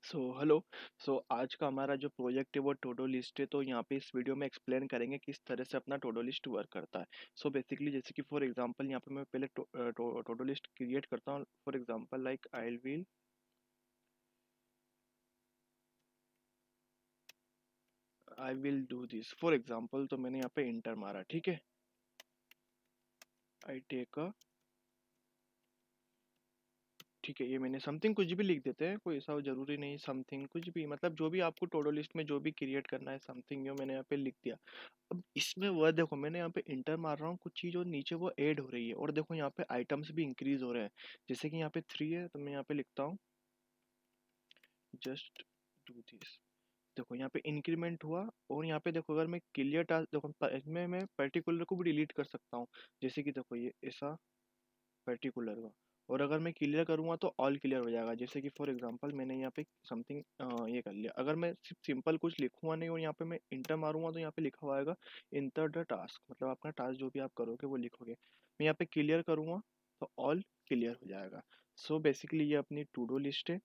Hello. आज का हमारा जो प्रोजेक्ट है वो टू डू लिस्ट है। तो यहाँ पे इस वीडियो में एक्सप्लेन करेंगे किस तरह से अपना टू डू लिस्ट वर्क करता है। बेसिकली जैसे कि फॉर एग्जांपल यहाँ पे मैं पहले टू डू लिस्ट क्रिएट करता हूँ। For example like I will do this for example. तो मैंने यहाँ पे इंटर मारा, ठीक है। आई टेक अ, ठीक है, ये मैंने समथिंग कुछ भी लिख देते हैं, कोई ऐसा जरूरी नहीं समथिंग कुछ भी, मतलब जो भी आपको टोडो लिस्ट में जो भी क्रिएट करना है समथिंग यो मैंने यहाँ पे लिख दिया। अब इसमें वह देखो, मैंने यहाँ पे इंटर मार रहा हूँ, कुछ चीज़ और नीचे वो ऐड हो रही है, और देखो यहाँ पे आइटम्स भी इंक्रीज हो रहे हैं। जैसे कि यहाँ पे 3 है तो मैं यहाँ पे लिखता हूँ जस्ट डू दिस। देखो यहाँ पे इंक्रीमेंट हुआ। और यहाँ पे देखो, अगर मैं क्लियर टास्क, देखो इसमें मैं पर्टिकुलर को भी डिलीट कर सकता हूँ। जैसे कि देखो ये ऐसा पर्टिकुलर का, और अगर मैं क्लियर करूँगा तो ऑल क्लियर हो जाएगा। जैसे कि फॉर एग्जांपल मैंने यहाँ पे समथिंग ये कर लिया। अगर मैं सिर्फ सिंपल कुछ लिखूंगा नहीं और यहाँ पे मैं इंटर मारूंगा तो यहाँ पे लिखा हुआ आएगा इंटर द टास्क, मतलब आपका टास्क जो भी आप करोगे वो लिखोगे। मैं यहाँ पे क्लियर करूँगा तो ऑल क्लियर हो जाएगा। बेसिकली ये अपनी टू डू लिस्ट है।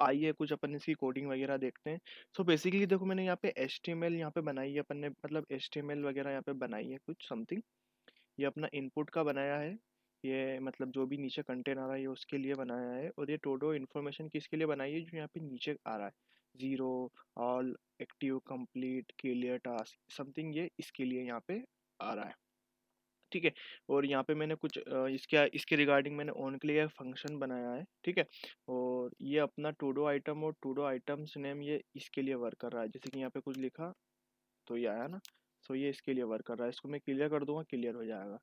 आइए कुछ अपन इसकी कोडिंग वगैरह देखते हैं। बेसिकली देखो, मैंने यहाँ पे HTML यहाँ पे बनाई है अपन ने, मतलब HTML वगैरह यहाँ पे बनाई है कुछ समथिंग। ये अपना इनपुट का बनाया है। ये मतलब जो भी नीचे कंटेंट आ रहा है ये उसके लिए बनाया है। और ये टोडो इन्फॉर्मेशन किसके लिए बनाई है, जो यहाँ पे नीचे आ रहा है, zero, all, active, complete, clear task something, ये इसके लिए यहाँ पे आ रहा है, ठीक है। और यहाँ पे मैंने कुछ इसके रिगार्डिंग मैंने ऑन के लिए एक फंक्शन बनाया है, ठीक है। और ये अपना टूडो आइटम और टूडो आइटम्स नेम ये इसके लिए वर्क कर रहा है। जैसे कि यहाँ पे कुछ लिखा तो ये आया ना। ये इसके लिए वर्क कर रहा है। इसको मैं क्लियर कर दूंगा, क्लियर हो जाएगा,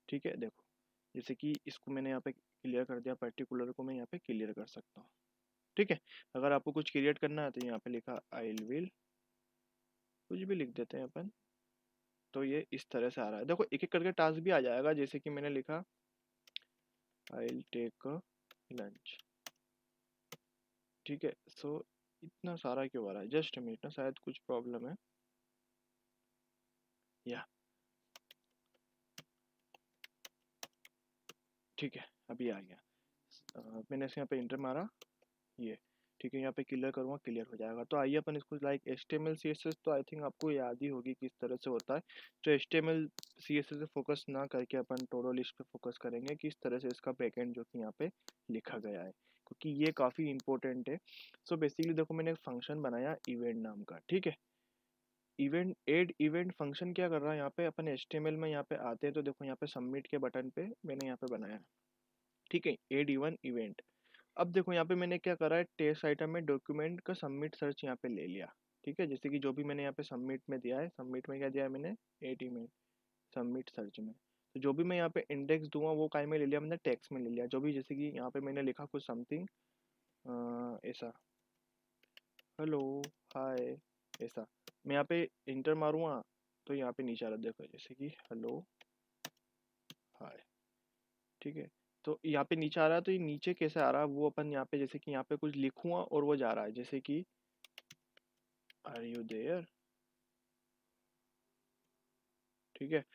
ठीक है। देखो जैसे कि इसको मैंने यहाँ पे क्लियर कर दिया, पर्टिकुलर को मैं यहाँ पे क्लियर कर सकता हूँ, ठीक है। अगर आपको कुछ क्रिएट करना है तो यहाँ पे लिखा आई विल, कुछ भी लिख देते हैं अपन। तो ये इस तरह से आ रहा है। देखो एक एक करके टास्क भी आ जाएगा। जैसे कि मैंने लिखा I will take a lunch, ठीक है। इतना सारा क्यों आ रहा है, जस्ट मिनट ना, शायद कुछ प्रॉब्लम है। या ठीक है, अभी आ गया। मैंने इसे यहाँ पे इंटर मारा, ये ठीक है। यहाँ पे क्लियर करूँगा, क्लियर हो जाएगा। तो आइए अपन इसको लाइक HTML CSS, तो आई थिंक आपको याद ही होगी किस तरह से होता है। तो HTML CSS से फोकस ना करके अपन टोडो लिस्ट पे फोकस करेंगे, किस तरह से इसका बैकएंड जो कि यहाँ पे लिखा गया है, क्योंकि ये काफ़ी इंपॉर्टेंट है। बेसिकली देखो, मैंने एक फंक्शन बनाया इवेंट नाम का, ठीक है। इवेंट एड इवेंट फंक्शन क्या कर रहा है, यहाँ पे अपन HTML में यहाँ पे आते हैं तो देखो यहाँ पे सबमिट के बटन पे मैंने यहाँ पे बनाया है, ठीक है, एड इवन इवेंट। अब देखो यहाँ पे मैंने क्या करा है, टेस्ट आइटम में डॉक्यूमेंट का सबमिट सर्च यहाँ पे ले लिया, ठीक है। जैसे कि जो भी मैंने यहाँ पे सबमिट में दिया है, सबमिट में क्या दिया है मैंने, एड इवेंट, सबमिट सर्च में। तो जो भी मैं यहाँ पे इंडेक्स दूंगा वो काय में ले लिया मैंने, टेक्स्ट में ले लिया। जो भी जैसे कि यहाँ पे मैंने लिखा कुछ समथिंग ऐसा, हेलो, हाय, ऐसा। मैं यहाँ पे इंटर मारूंगा तो यहाँ पे नीचे आ रहा है, देखो जैसे कि हेलो, हाय, ठीक है। तो यहाँ पे नीचे आ रहा है, तो ये नीचे कैसे आ रहा है वो अपन यहाँ पे, जैसे कि यहाँ पे कुछ लिखूंगा और वो जा रहा है, जैसे कि आर यू देयर, ठीक है।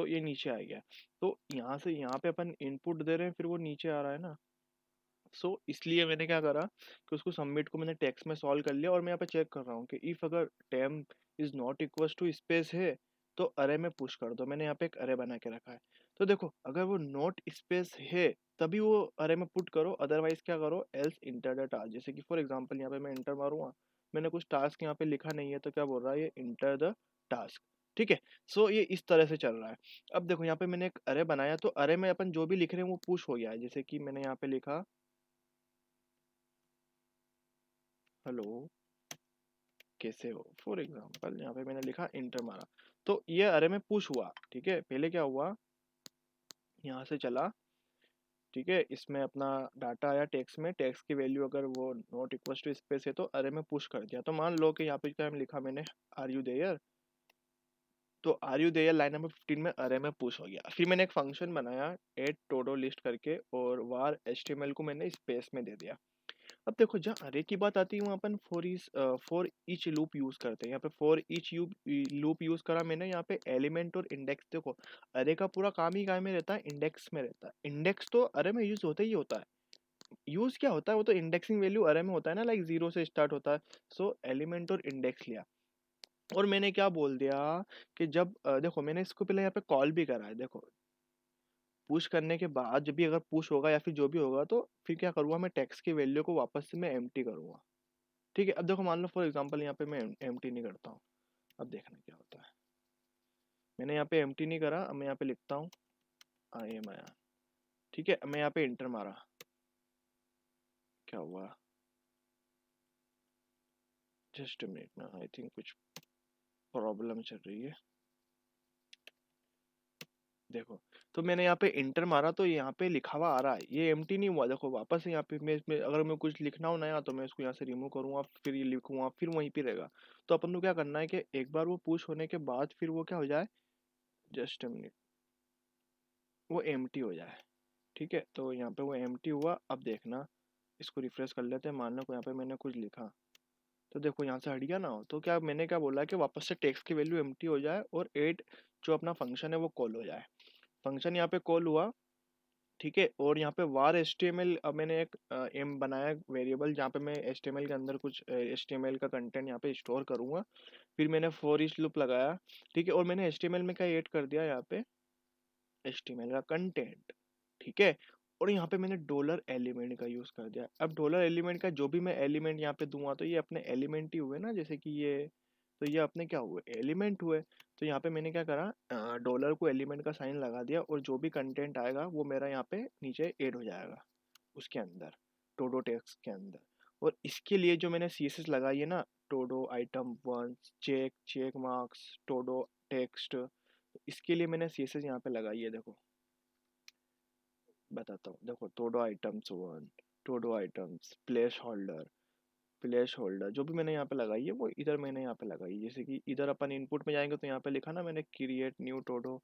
ये नीचे आ गया। तो यहाँ से यहाँ पे अपन इनपुट दे रहे हैं, फिर वो नीचे आ रहा है ना। इसलिए मैंने क्या करा कि उसको सबमिट को मैंने टेक्स्ट में सॉल्व कर लिया, और मैं यहाँ पे चेक कर रहा हूँ कि इफ अगर time is not equal to space है तो अरे में पुश कर दो। मैंने यहाँ पे एक अरे बना के रखा है। तो देखो अगर वो नॉट स्पेस है तभी वो अरे में पुट करो, अदरवाइज क्या करो, एल्स इंटर द टास्क। जैसे कि फॉर एग्जांपल यहाँ पे मैं इंटर मारूंगा, मैंने कुछ टास्क यहाँ पे लिखा नहीं है तो क्या बोल रहा है ये, इंटर द टास्क, ठीक है। ये इस तरह से चल रहा है। अब देखो यहाँ पे मैंने एक अरे बनाया, तो अरे में अपन जो भी लिख रहे हैं वो पुश हो गया है। जैसे कि मैंने यहाँ पे लिखा हेलो, कैसे हो, फॉर एग्जाम्पल यहाँ पे मैंने लिखा इंटर मारा, तो ये अरे में पुश हुआ, ठीक है। पहले क्या हुआ, यहाँ से चला, ठीक है, इसमें अपना डाटा आया टेक्स्ट में, टेक्स्ट की वैल्यू अगर वो नॉट इक्वल टू स्पेस है तो अरे में पुश कर दिया। तो मान लो कि यहाँ पे क्या लिखा मैंने, आर यू देयर, तो are you there line number 15 में अरे में पुश हो गया। फिर मैंने एक फंक्शन बनाया एड टोडो लिस्ट करके, और वार HTML को मैंने स्पेस में दे दिया। अब देखो जहाँ अरे की बात आती है वहाँ अपन फॉर ईच लूप यूज करते हैं। यहाँ पे फॉर ईच लूप यूज करा मैंने, यहाँ पे एलिमेंट और इंडेक्स। देखो अरे का पूरा काम ही काय में रहता है, इंडेक्स में रहता है। इंडेक्स तो अरे में यूज होता ही होता है, यूज क्या होता है, वो तो इंडेक्सिंग वैल्यू अरे में होता है ना, लाइक जीरो से स्टार्ट होता है। सो एलिमेंट और इंडेक्स लिया, और मैंने क्या बोल दिया कि जब देखो मैंने इसको पहले यहाँ पे कॉल भी करा है, देखो पुश करने के बाद जब भी अगर पुश होगा या फिर जो भी होगा, तो फिर क्या करूँगा, मैं टेक्स्ट की वैल्यू को वापस से मैं एम्प्टी करूँगा। ठीक है, अब देखो मान लो फॉर एग्जांपल यहाँ पे मैं एम्प्टी नहीं करता हूँ, अब देखना क्या होता है। मैंने यहाँ पे एम्प्टी नहीं करा, अब मैं यहाँ पे लिखता हूँ आई एम आया। ठीक है, मैं यहाँ पे इंटर मारा, क्या हुआ, जस्ट मिनट ना, आई थिंक कुछ प्रॉब्लम चल रही है। देखो, तो मैंने यहाँ पे इंटर मारा तो यहाँ पे लिखा हुआ आ रहा है, ये एम्प्टी नहीं हुआ। देखो वापस से यहाँ पे मैं इसमें अगर मैं कुछ लिखना हो नया, तो मैं इसको यहाँ से रिमूव करूँगा, फिर ये लिखूंगा, फिर वहीं पे रहेगा। तो अपन को क्या करना है कि एक बार वो पुश होने के बाद फिर वो क्या हो जाए, जस्ट मिनट, वो एम्प्टी हो जाए। ठीक है, तो यहाँ पे वो एम्प्टी हुआ। अब देखना, इसको रिफ्रेश कर लेते हैं, मान लो यहाँ पे मैंने कुछ लिखा, तो देखो यहाँ से हट गया ना। तो क्या मैंने क्या बोला कि वापस से टेक्स्ट की वैल्यू एम्प्टी हो जाए और एट जो अपना फंक्शन है वो कॉल हो जाए। फंक्शन यहाँ पे कॉल हुआ, ठीक है। और यहाँ पे वार एच टी एम एल, अब मैंने एक एम बनाया वेरिएबल, जहाँ पे मैं एच टी एम एल के अंदर कुछ एच टी एम एल का कंटेंट यहाँ पे स्टोर करूँगा। फिर मैंने फॉर ईच लूप लगाया, ठीक है। और मैंने एच टी एम एल में क्या ऐड कर दिया, यहाँ पे एच टी एम एल का कंटेंट, ठीक है। और यहाँ पे मैंने डॉलर एलिमेंट का यूज़ कर दिया। अब डॉलर एलिमेंट का जो भी मैं एलिमेंट यहाँ पे दूंगा, तो ये अपने एलिमेंट ही हुए ना, जैसे कि ये, तो ये अपने क्या हुए, एलिमेंट हुए। तो यहाँ पे मैंने क्या करा, डॉलर को एलिमेंट का साइन लगा दिया, और जो भी कंटेंट आएगा वो मेरा यहाँ पे नीचे ऐड हो जाएगा उसके अंदर, टोडो टेक्स्ट के अंदर। और इसके लिए जो मैंने सी एस एस लगाई है ना, to do item one, check, check marks, to do text, इसके लिए मैंने सी एस एस यहाँ पे लगाई है। देखो बताता हूँ, देखो to-do items one, to-do items place holder, place holder जो भी मैंने यहाँ पे लगाई है वो इधर मैंने यहाँ पे लगाई है। जैसे कि इधर अपन इनपुट में जाएंगे तो यहाँ पे लिखा ना मैंने क्रिएट न्यू टोडो,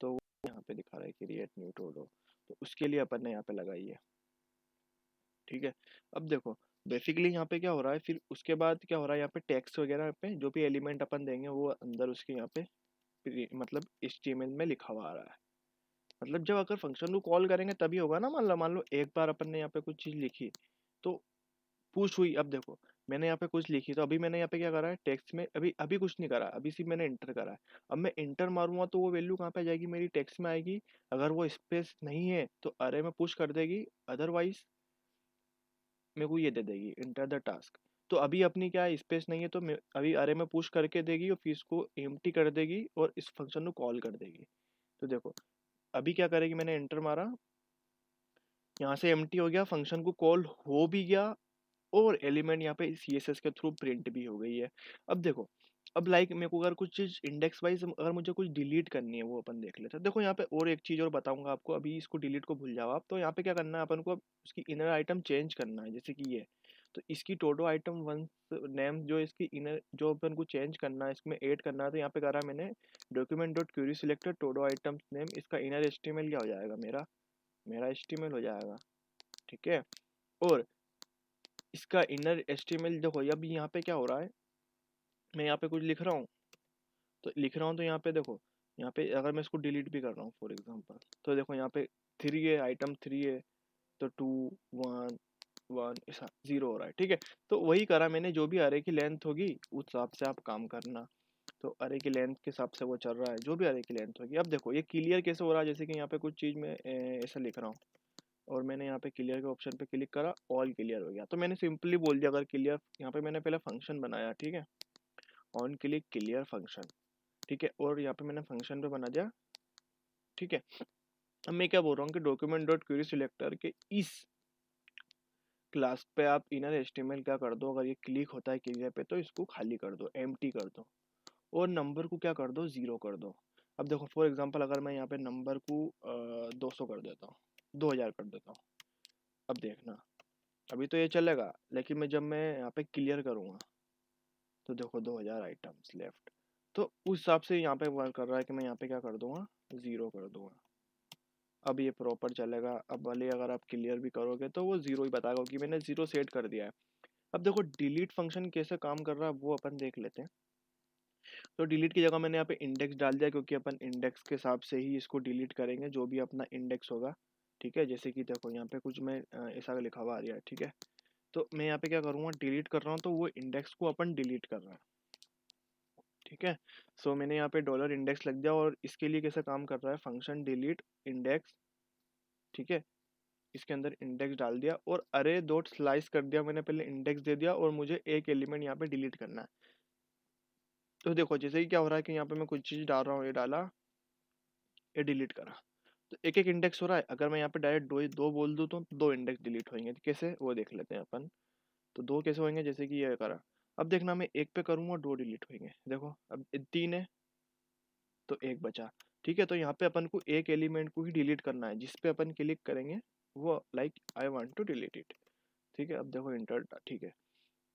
तो वो यहाँ पे दिखा रहा है क्रिएट न्यू टोडो, तो उसके लिए अपन ने यहाँ पे लगाई है। ठीक है, अब देखो बेसिकली यहाँ पे क्या हो रहा है, फिर उसके बाद क्या हो रहा है, यहाँ पे टेक्स्ट वगैरह पे जो भी एलिमेंट अपन देंगे वो अंदर उसके यहाँ पे मतलब HTML में लिखा हुआ आ रहा है। मतलब जब अगर फंक्शन को कॉल करेंगे तभी होगा ना। मान लो एक बार अपन ने यहाँ पे कुछ चीज़ लिखी, तो पुश हुई। अब देखो मैंने यहाँ पे कुछ लिखी, तो अभी मैंने यहाँ पे क्या करा है, टेक्स्ट में अभी अभी कुछ नहीं करा, अभी सिर्फ मैंने इंटर करा है। अब मैं इंटर मारूंगा तो वो वैल्यू कहाँ पे जाएगी, मेरी टेक्स्ट में आएगी। अगर वो स्पेस नहीं है तो अरे में पुश कर देगी, अदरवाइज मेरे को ये दे देगी इंटर द टास्क। तो अभी अपनी क्या स्पेस नहीं है, तो अभी अरे में पुश करके देगी और फिर इसको एम्प्टी कर देगी और इस फंक्शन को कॉल कर देगी। तो देखो अभी क्या करेगी, मैंने एंटर मारा, यहाँ से एम्प्टी हो गया, फंक्शन को कॉल हो भी गया, और एलिमेंट यहाँ पे CSS के थ्रू प्रिंट भी हो गई है। अब देखो, अब लाइक मेरे को अगर कुछ चीज़ इंडेक्स वाइज अगर मुझे कुछ डिलीट करनी है वो अपन देख लेते हैं। देखो यहाँ पे और एक चीज़ और बताऊंगा आपको, अभी इसको डिलीट को भूल जाओ आप। तो यहाँ पे क्या करना है अपन को, अब उसकी इनर आइटम चेंज करना है, जैसे कि ये, तो इसकी टोडो आइटम वन नेम जो इसकी इनर जो अपन को चेंज करना है, इसमें ऐड करना है, तो यहाँ पे करा मैंने document dot query selected to-do item name, इसका इनर HTML क्या हो जाएगा, मेरा मेरा HTML हो जाएगा। ठीक है, और इसका इनर HTML देखो अब यहाँ पे क्या हो रहा है, मैं यहाँ पे कुछ लिख रहा हूँ, तो लिख रहा हूँ तो यहाँ पे देखो, यहाँ पे अगर मैं इसको डिलीट भी कर रहा हूँ फॉर एग्जांपल, तो देखो यहाँ पे थ्री है, आइटम थ्री है, तो टू, वन, वन ऐसा जीरो हो रहा है। ठीक है, तो वही करा मैंने, जो भी अरे की लेंथ होगी उस हिसाब से आप काम करना। तो अरे की लेंथ के हिसाब से वो चल रहा है, जो भी अरे की लेंथ होगी। अब देखो ये क्लियर कैसे हो रहा है, जैसे कि यहाँ पे कुछ चीज़ में ऐसा लिख रहा हूँ, और मैंने यहाँ पे क्लियर के ऑप्शन पे क्लिक करा, ऑल क्लियर हो गया। तो मैंने सिंपली बोल दिया अगर क्लियर, यहाँ पे मैंने पहले फंक्शन बनाया, ठीक है, ऑन क्लिक क्लियर फंक्शन, ठीक है, और यहाँ पे मैंने फंक्शन पे बना दिया। ठीक है, अब मैं क्या बोल रहा हूँ कि डॉक्यूमेंट डॉट क्वेरी सिलेक्टर के इस क्लास पे आप इनर HTML क्या कर दो, अगर ये क्लिक होता है क्लियर पे तो इसको खाली कर दो, एम्प्टी कर दो, और नंबर को क्या कर दो, जीरो कर दो। अब देखो फॉर एग्जांपल अगर मैं यहाँ पे नंबर को 200 कर देता हूँ, 2000 कर देता हूँ, अब देखना अभी तो ये चलेगा, लेकिन मैं जब मैं यहाँ पे क्लियर करूँगा तो देखो 2000 आइटम्स लेफ्ट। तो उस हिसाब से यहाँ पे वर्क कर रहा है कि मैं यहाँ पे क्या कर दूंगा, जीरो कर दूंगा। अब ये प्रॉपर चलेगा। अब भले अगर आप क्लियर भी करोगे तो वो जीरो ही बताएगा कि मैंने जीरो सेट कर दिया है। अब देखो डिलीट फंक्शन कैसे काम कर रहा है वो अपन देख लेते हैं। तो डिलीट की जगह मैंने यहाँ पे इंडेक्स डाल दिया, क्योंकि अपन इंडेक्स के हिसाब से ही इसको डिलीट करेंगे, जो भी अपना इंडेक्स होगा ठीक है, जैसे कि देखो यहाँ पे कुछ मैं ऐसा लिखा हुआ आ रहा है, ठीक है। तो मैं यहाँ पे क्या करूँगा, डिलीट कर रहा हूँ, तो वो इंडेक्स को अपन डिलीट कर रहा है, ठीक है। सो मैंने यहाँ पे डॉलर इंडेक्स लग दिया, और इसके लिए कैसे काम कर रहा है, फंक्शन डिलीट इंडेक्स, ठीक है। इसके अंदर इंडेक्स डाल दिया और अरे डॉट स्लाइस कर दिया मैंने, पहले इंडेक्स दे दिया और मुझे एक एलिमेंट यहाँ पे डिलीट करना है। तो देखो जैसे कि क्या हो रहा है कि यहाँ पे मैं कुछ चीज़ डाल रहा हूँ, ये डाला, ये डिलीट करा, तो एक एक इंडेक्स हो रहा है। अगर मैं यहाँ पे डायरेक्ट दो दो बोल दूँ तो दो इंडेक्स डिलीट होंगे, तो कैसे वो देख लेते हैं अपन। तो दो कैसे होंगे, जैसे कि ये करा, अब देखना मैं एक पे करूँगा दो डिलीट होंगे, देखो अब तीन है तो एक बचा, ठीक है। तो यहाँ पे अपन को एक एलिमेंट को ही डिलीट करना है, जिस पे अपन क्लिक करेंगे वो like I want to delete it, ठीक है। अब देखो इंटर, ठीक है,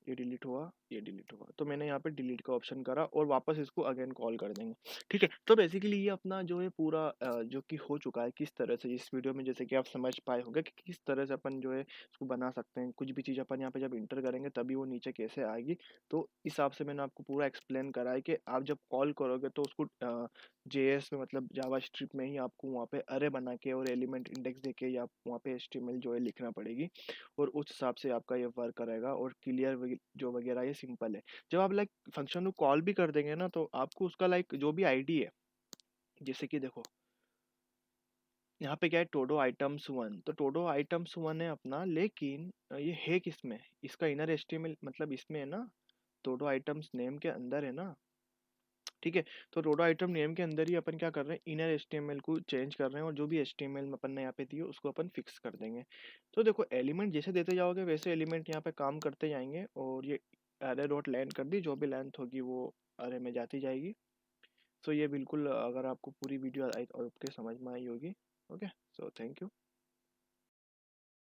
ये डिलीट हुआ, ये डिलीट हुआ, तो मैंने यहाँ पे डिलीट का ऑप्शन करा और वापस इसको अगेन कॉल कर देंगे, ठीक है। तो बेसिकली ये अपना जो है पूरा जो कि हो चुका है किस तरह से इस वीडियो में, जैसे कि आप समझ पाए होंगे कि किस तरह से अपन जो है इसको बना सकते हैं। कुछ भी चीज़ अपन यहाँ पे जब इंटर करेंगे तभी वो नीचे कैसे आएगी, तो इस हिसाब से मैंने आपको पूरा एक्सप्लेन करा है कि आप जब कॉल करोगे तो उसको जेएस में, मतलब जावा स्क्रिप्ट में ही आपको वहाँ पे अरे बना के और एलिमेंट इंडेक्स देके या वहाँ पे एचटीएमएल जो है लिखना पड़ेगी, और उस हिसाब से आपका ये वर्क करेगा। और क्लियर जो वगैरह ये सिंपल है। जब आप लाइक फंक्शन को कॉल भी कर देंगे ना, तो आपको उसका लाइक जो भी आईडी है, जैसे कि देखो यहाँ पे क्या है, टोडो आइटम्स वन, तो टोडो आइटम्स वन है अपना, लेकिन ये है किसमें, इसका इनर एचटीएमएल मतलब इसमें है ना, टोडो आइटम्स नेम के अंदर है ना, ठीक है। तो टोडो आइटम नेम के अंदर ही अपन क्या कर रहे हैं, इनर एचटीएमएल को चेंज कर रहे हैं, और जो भी एचटीएमएल में अपन ने यहाँ पे दी है उसको अपन फिक्स कर देंगे। तो देखो एलिमेंट जैसे देते जाओगे वैसे एलिमेंट यहाँ पे काम करते जाएंगे, और ये अरे डॉट लेंथ कर दी, जो भी लेंथ होगी वो अरे में जाती जाएगी। सो ये बिल्कुल, अगर आपको पूरी वीडियो आपके समझ में आई होगी। Okay, so thank you.